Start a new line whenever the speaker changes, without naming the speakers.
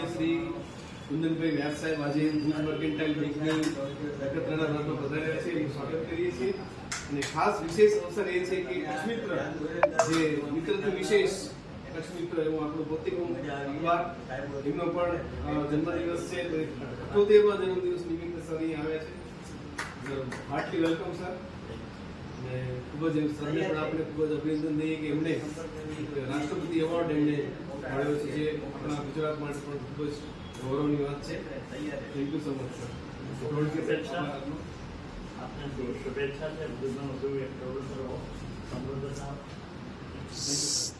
શ્રી કુંદનભાઈ વ્યાસ સાહેબ આજે ભુજ મર્કેન્ટાઇલ બેંકની નખત્રાણા બ્રાન્ચમાં પધાર્યા છે એનું સ્વાગત કરીએ છીએ અને ખાસ વિશેષ અવસર એ છે કે કચ્છમિત્ર જે મિત્રથી વિશેષ કચ્છમિત્ર એવું આપણું ભૌતિક યુવા એમનો પણ જન્મદિવસ છે 78મા જન્મદિવસ નિમિત્તે સર અહીં આવ્યા છે. હાર્ટલી વેલકમ સર. અને ખૂબ જ સરને પણ આપણે ખૂબ જ અભિનંદન દઈએ કે એમને રાષ્ટ્રપતિ એવોર્ડ એમને મળ્યો છે જે આપણા ગુજરાત માટે પણ ખૂબ જ ગૌરવની વાત છે. Thank you so much sir.
શુભેચ્છા છે.